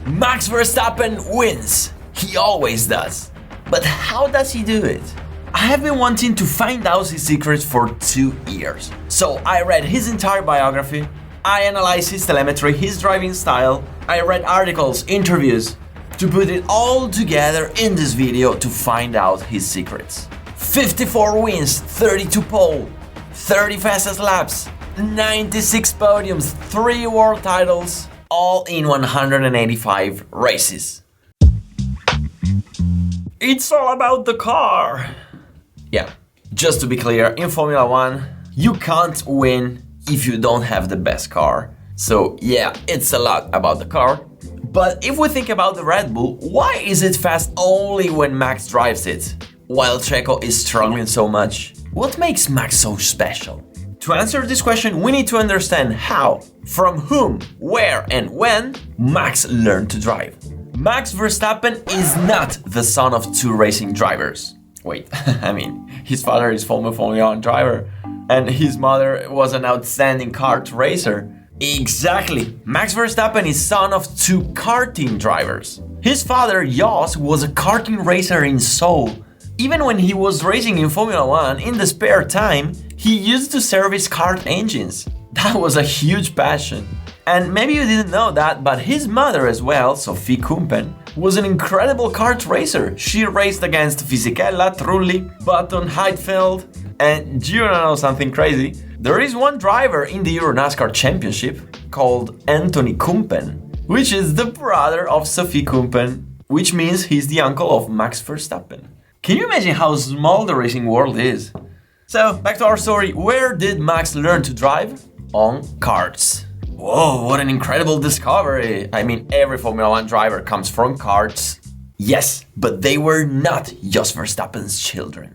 Max Verstappen wins. He always does. But how does he do it? I have been wanting to find out his secrets for 2 years. So I read his entire biography, I analyzed his telemetry, his driving style, I read articles, interviews, to put it all together in this video to find out his secrets. 54 wins, 32 pole, 30 fastest laps, 96 podiums, 3 world titles, all in 185 races. It's all about the car. Yeah, just to be clear, in Formula 1, you can't win if you don't have the best car. So yeah, it's a lot about the car. But if we think about the Red Bull, why is it fast only when Max drives it, while Checo is struggling so much? What makes Max so special? To answer this question, we need to understand how, from whom, where and when Max learned to drive. Max Verstappen is not the son of 2 racing drivers. Wait, I mean, his father is Formula 1 driver and his mother was an outstanding kart racer. Exactly, Max Verstappen is son of 2 karting drivers. His father, Jos, was a karting racer in Seoul. Even when he was racing in Formula 1, in the spare time, he used to service kart engines. That was a huge passion. And maybe you didn't know that, but his mother as well, Sophie Kumpen, was an incredible kart racer. She raced against Fisichella, Trulli, Button, Heidfeld. And do you know something crazy? There is one driver in the Euro NASCAR Championship called Anthony Kumpen, which is the brother of Sophie Kumpen, which means he's the uncle of Max Verstappen. Can you imagine how small the racing world is? So, back to our story. Where did Max learn to drive? On karts. Whoa, what an incredible discovery! I mean, every Formula 1 driver comes from karts. Yes, but they were not Jos Verstappen's children.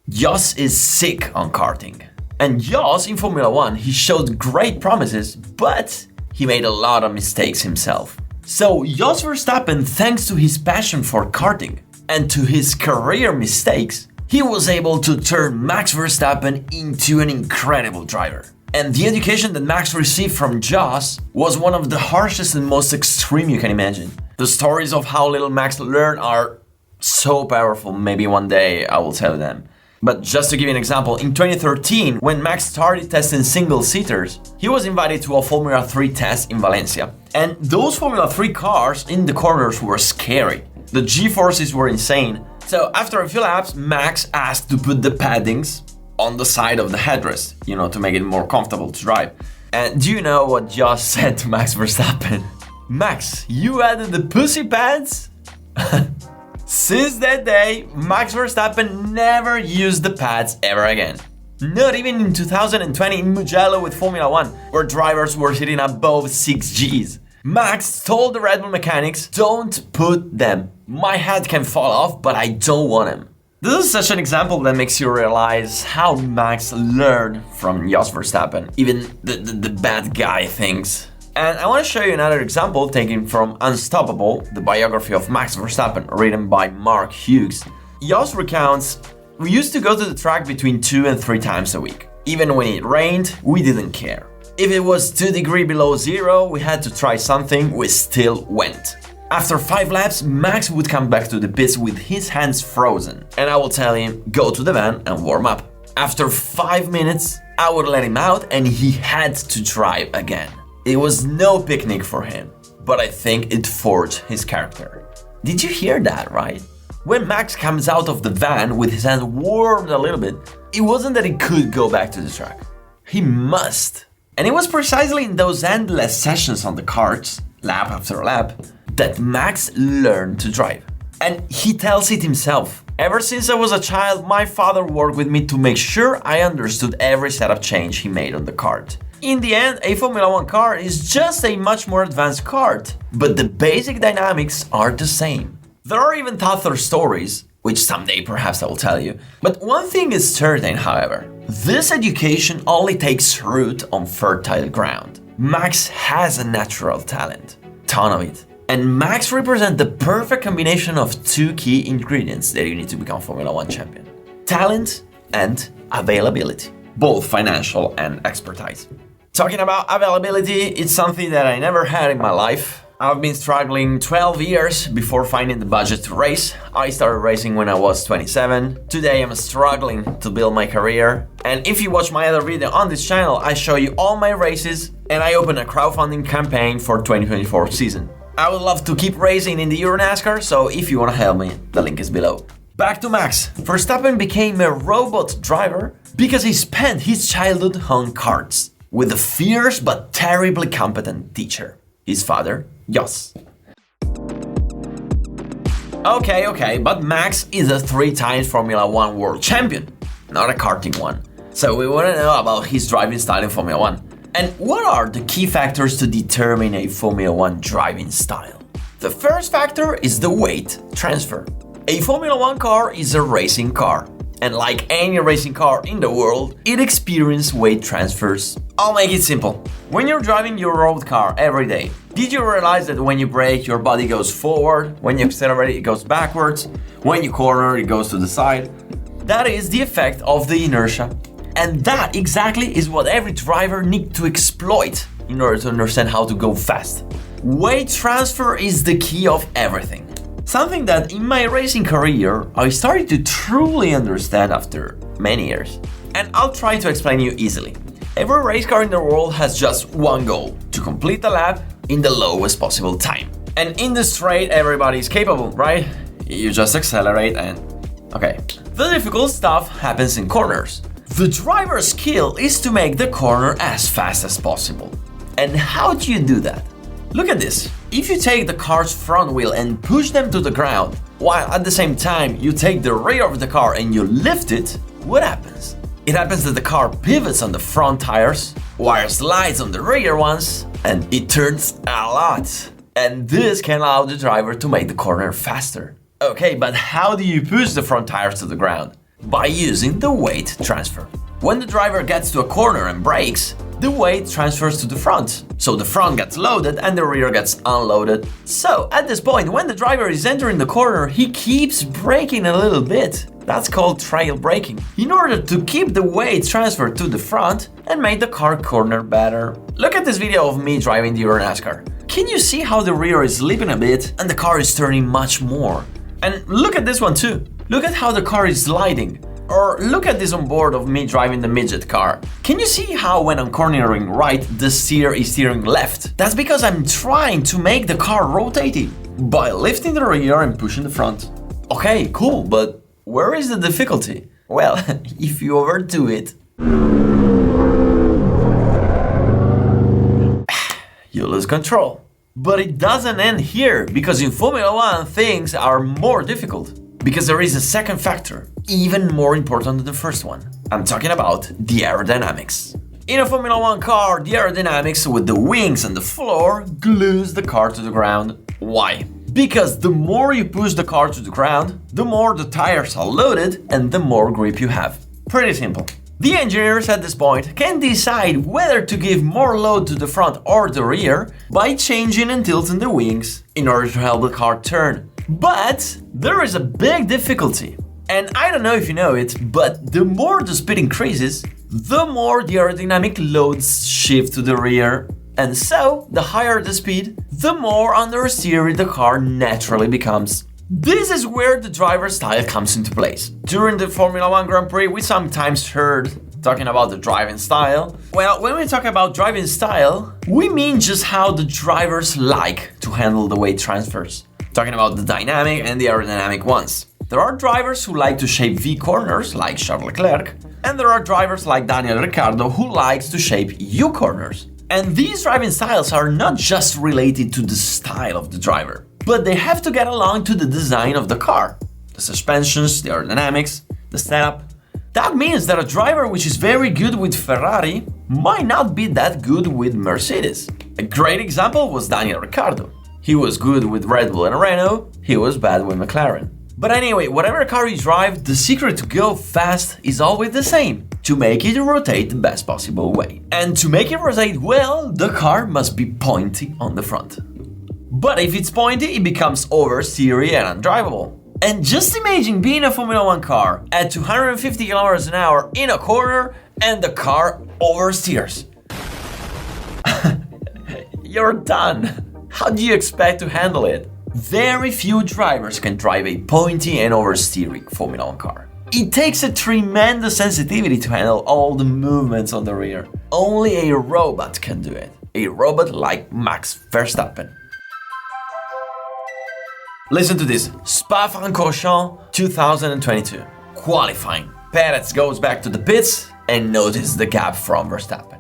Jos is sick on karting. And Jos, in Formula 1, he showed great promises, but he made a lot of mistakes himself. So Jos Verstappen, thanks to his passion for karting and to his career mistakes, he was able to turn Max Verstappen into an incredible driver. And the education that Max received from Jos was one of the harshest and most extreme you can imagine. The stories of how little Max learned are so powerful, maybe one day I will tell them. But just to give you an example, in 2013, when Max started testing single-seaters, he was invited to a Formula 3 test in Valencia. And those Formula 3 cars in the corners were scary. The G-forces were insane. So after a few laps, Max asked to put the paddings on the side of the headrest, to make it more comfortable to drive. And do you know what Jos said to Max Verstappen? Max, you added the pussy pads? Since that day, Max Verstappen never used the pads ever again. Not even in 2020 in Mugello with Formula 1, where drivers were sitting above 6 Gs. Max told the Red Bull mechanics, don't put them. My head can fall off, but I don't want them. This is such an example that makes you realize how Max learned from Jos Verstappen, even the bad guy things. And I want to show you another example taken from Unstoppable, the biography of Max Verstappen, written by Mark Hughes. Jos recounts, we used to go to the track between 2 and 3 times a week. Even when it rained, we didn't care. If it was 2 degrees below zero, we had to try something, we still went. After 5 laps, Max would come back to the pits with his hands frozen, and I would tell him, go to the van and warm up. After 5 minutes, I would let him out and he had to drive again. It was no picnic for him, but I think it forged his character. Did you hear that, right? When Max comes out of the van with his hands warmed a little bit, it wasn't that he could go back to the track. He must. And it was precisely in those endless sessions on the karts, lap after lap, that Max learned to drive. And he tells it himself. Ever since I was a child, my father worked with me to make sure I understood every setup change he made on the kart. In the end, a Formula 1 car is just a much more advanced kart, but the basic dynamics are the same. There are even tougher stories, which someday perhaps I will tell you. But one thing is certain, however, this education only takes root on fertile ground. Max has a natural talent, ton of it. And Max represents the perfect combination of 2 key ingredients that you need to become Formula 1 champion. Talent and availability, both financial and expertise. Talking about availability, it's something that I never had in my life. I've been struggling 12 years before finding the budget to race. I started racing when I was 27. Today I'm struggling to build my career. And if you watch my other video on this channel, I show you all my races and I open a crowdfunding campaign for 2024 season. I would love to keep racing in the Euro NASCAR, so if you want to help me, the link is below. Back to Max. Verstappen became a robot driver because he spent his childhood on karts with a fierce but terribly competent teacher, his father, Jos. Okay, but Max is a 3-time Formula 1 world champion, not a karting one. So we want to know about his driving style in Formula 1. And what are the key factors to determine a Formula 1 driving style? The first factor is the weight transfer. A Formula 1 car is a racing car. And like any racing car in the world, it experiences weight transfers. I'll make it simple. When you're driving your road car every day, did you realize that when you brake, your body goes forward, when you accelerate, it goes backwards, when you corner, it goes to the side? That is the effect of the inertia. And that exactly is what every driver needs to exploit in order to understand how to go fast. Weight transfer is the key of everything. Something that in my racing career, I started to truly understand after many years. And I'll try to explain you easily. Every race car in the world has just one goal, to complete the lap in the lowest possible time. And in the straight, everybody is capable, right? You just accelerate and... okay. The difficult stuff happens in corners. The driver's skill is to make the corner as fast as possible. And how do you do that? Look at this. If you take the car's front wheel and push them to the ground, while at the same time you take the rear of the car and you lift it, what happens? It happens that the car pivots on the front tires, while slides on the rear ones, and it turns a lot. And this can allow the driver to make the corner faster. Okay, but how do you push the front tires to the ground? By using the weight transfer. When the driver gets to a corner and brakes, the weight transfers to the front. So the front gets loaded and the rear gets unloaded. So at this point, when the driver is entering the corner, he keeps braking a little bit. That's called trail braking, in order to keep the weight transferred to the front and make the car corner better. Look at this video of me driving the Euro NASCAR. Can you see how the rear is slipping a bit and the car is turning much more? And look at this one too. Look at how the car is sliding. Or look at this on board of me driving the midget car. Can you see how when I'm cornering right, the steer is steering left? That's because I'm trying to make the car rotating by lifting the rear and pushing the front. Okay, cool, but where is the difficulty? Well, if you overdo it, you lose control. But it doesn't end here, because in Formula 1 things are more difficult. Because there is a second factor, even more important than the first one. I'm talking about the aerodynamics. In a Formula 1 car, the aerodynamics with the wings and the floor glues the car to the ground. Why? Because the more you push the car to the ground, the more the tires are loaded and the more grip you have. Pretty simple. The engineers at this point can decide whether to give more load to the front or the rear by changing and tilting the wings in order to help the car turn. But there is a big difficulty. And I don't know if you know it, but the more the speed increases, the more the aerodynamic loads shift to the rear. And so, the higher the speed, the more understeery the car naturally becomes. This is where the driver's style comes into place. During the Formula 1 Grand Prix, we sometimes heard talking about the driving style. Well, when we talk about driving style, we mean just how the drivers like to handle the weight transfers. Talking about the dynamic and the aerodynamic ones. There are drivers who like to shape V corners, like Charles Leclerc, and there are drivers like Daniel Ricciardo who likes to shape U corners. And these driving styles are not just related to the style of the driver, but they have to get along to the design of the car. The suspensions, the aerodynamics, the setup. That means that a driver which is very good with Ferrari might not be that good with Mercedes. A great example was Daniel Ricciardo. He was good with RedBull and Renault, he was bad with McLaren. But anyway, whatever car you drive, the secret to go fast is always the same. To make it rotate the best possible way. And to make it rotate well, the car must be pointy on the front. But if it's pointy, it becomes oversteery and undrivable. And just imagine being a Formula 1 car at 250 km an hour in a corner and the car oversteers. You're done. how do you expect to handle it? Very few drivers can drive a pointy and oversteering Formula 1 car. It takes a tremendous sensitivity to handle all the movements on the rear. Only a robot can do it. A robot like Max Verstappen. Listen to this. Spa-Francorchamps 2022. Qualifying. Perez goes back to the pits and notices the gap from Verstappen.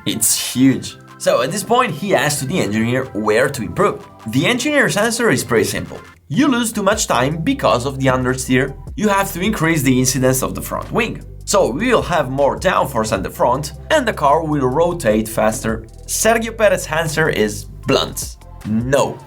It's huge. So at this point, he asks the engineer where to improve. The engineer's answer is pretty simple. You lose too much time because of the understeer. You have to increase the incidence of the front wing. So we will have more downforce at the front and the car will rotate faster. Sergio Perez's answer is blunt. No.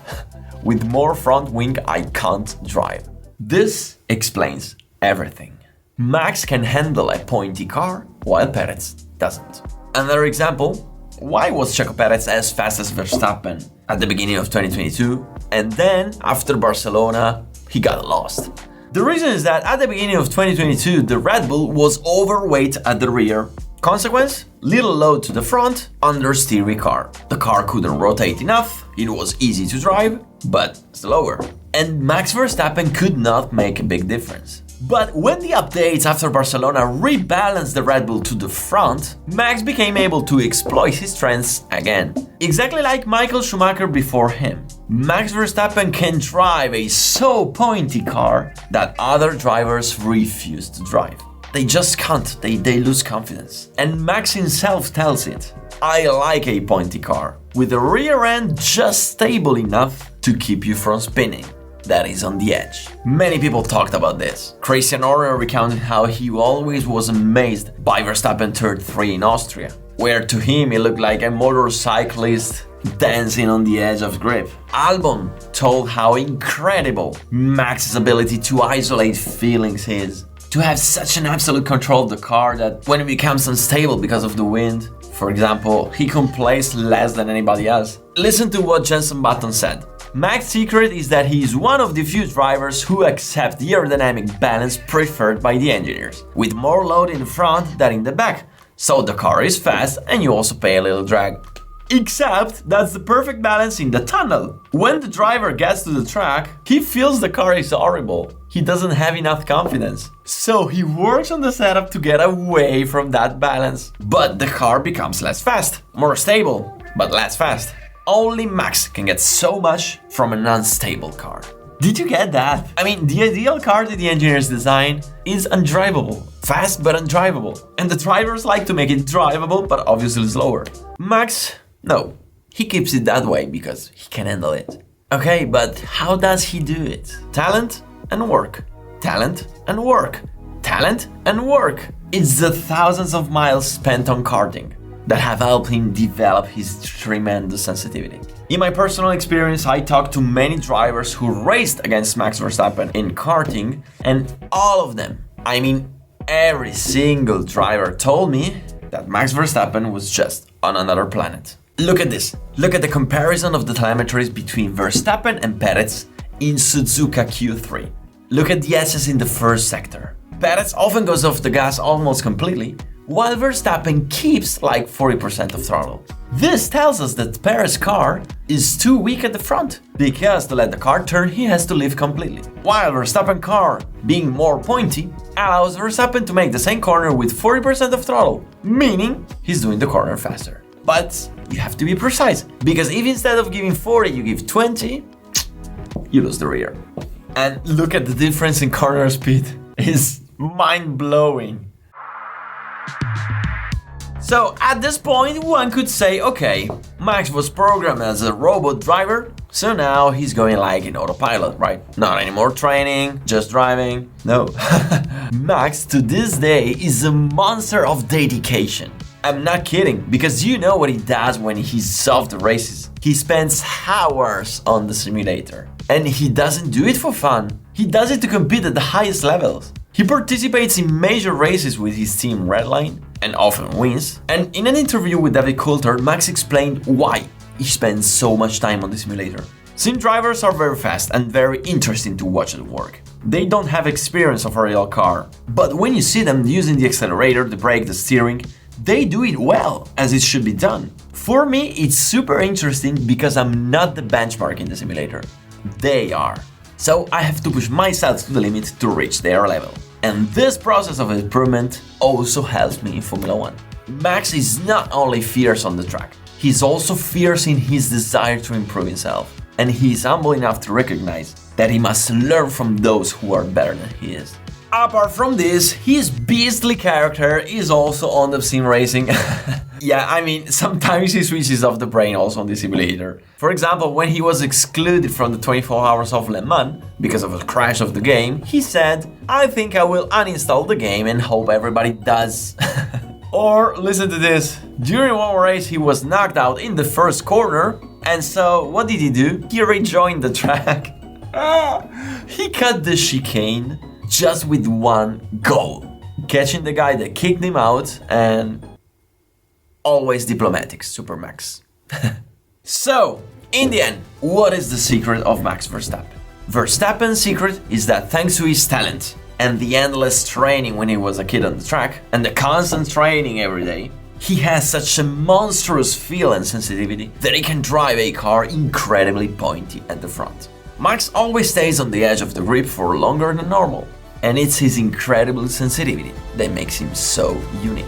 With more front wing, I can't drive. This explains everything. Max can handle a pointy car while Perez doesn't. Another example. Why was Checo Perez as fast as Verstappen at the beginning of 2022 and then after Barcelona he got lost? The reason is that at the beginning of 2022 the Red Bull was overweight at the rear. Consequence? Little load to the front, understeery car. The car couldn't rotate enough, it was easy to drive, but slower. And Max Verstappen could not make a big difference. But when the updates after Barcelona rebalanced the Red Bull to the front, Max became able to exploit his strengths again. Exactly like Michael Schumacher before him. Max Verstappen can drive a so pointy car that other drivers refuse to drive. They just can't, they lose confidence. And Max himself tells it. I like a pointy car, with the rear end just stable enough to keep you from spinning. That is on the edge. Many people talked about this. Christian Horner recounted how he always was amazed by Verstappen turn 3 in Austria, where to him he looked like a motorcyclist dancing on the edge of grip. Albon told how incredible Max's ability to isolate feelings is. To have such an absolute control of the car that when it becomes unstable because of the wind, for example, he complains less than anybody else. Listen to what Jenson Button said. Max's secret is that he is one of the few drivers who accept the aerodynamic balance preferred by the engineers, with more load in the front than in the back, so the car is fast and you also pay a little drag. Except that's the perfect balance in the tunnel. When the driver gets to the track, he feels the car is horrible. He doesn't have enough confidence. So he works on the setup to get away from that balance. But the car becomes less fast, more stable, but less fast. Only Max can get so much from an unstable car. Did you get that? I mean, the ideal car that the engineers design is undrivable. Fast but undrivable. And the drivers like to make it drivable but obviously slower. Max, no. He keeps it that way because he can handle it. Okay, but how does he do it? Talent and work. Talent and work. Talent and work. It's the thousands of miles spent on karting that have helped him develop his tremendous sensitivity. In my personal experience, I talked to many drivers who raced against Max Verstappen in karting, and all of them, I mean every single driver, told me that Max Verstappen was just on another planet. Look at this. Look at the comparison of the telemetries between Verstappen and Perez in Suzuka Q3. Look at the S's in the first sector. Perez often goes off the gas almost completely, while Verstappen keeps like 40% of throttle. This tells us that Perez's car is too weak at the front, because to let the car turn he has to lift completely. While Verstappen's car, being more pointy, allows Verstappen to make the same corner with 40% of throttle, meaning he's doing the corner faster. But you have to be precise, because if instead of giving 40 you give 20, you lose the rear. And look at the difference in corner speed. It's mind-blowing. So at this point one could say, okay, Max was programmed as a robot driver, so now he's going like in autopilot, right? Not anymore training, just driving. No. Max to this day is a monster of dedication. I'm not kidding, because you know what he does when he's off the races. He spends hours on the simulator. And he doesn't do it for fun. He does it to compete at the highest levels. He participates in major races with his team Redline and often wins. And in an interview with David Coulthard, Max explained why he spends so much time on the simulator. Sim drivers are very fast and very interesting to watch at work. They don't have experience of a real car, but when you see them using the accelerator, the brake, the steering, they do it well, as it should be done. For me, it's super interesting because I'm not the benchmark in the simulator. They are. So I have to push myself to the limit to reach their level. And this process of improvement also helps me in Formula 1. Max is not only fierce on the track, he's also fierce in his desire to improve himself. And he is humble enough to recognize that he must learn from those who are better than he is. Apart from this, his beastly character is also on the sim racing. Yeah, I mean, sometimes he switches off the brain also on the simulator. For example, when he was excluded from the 24 hours of Le Mans because of a crash of the game, he said, "I think I will uninstall the game and hope everybody does." Or, listen to this, during one race he was knocked out in the first corner, and so what did he do? He rejoined the track. He cut the chicane just with one goal, catching the guy that kicked him out, and always diplomatic, Super Max. So, in the end, what is the secret of Max Verstappen? Verstappen's secret is that thanks to his talent and the endless training when he was a kid on the track, and the constant training every day, he has such a monstrous feel and sensitivity that he can drive a car incredibly pointy at the front. Max always stays on the edge of the grip for longer than normal, and it's his incredible sensitivity that makes him so unique.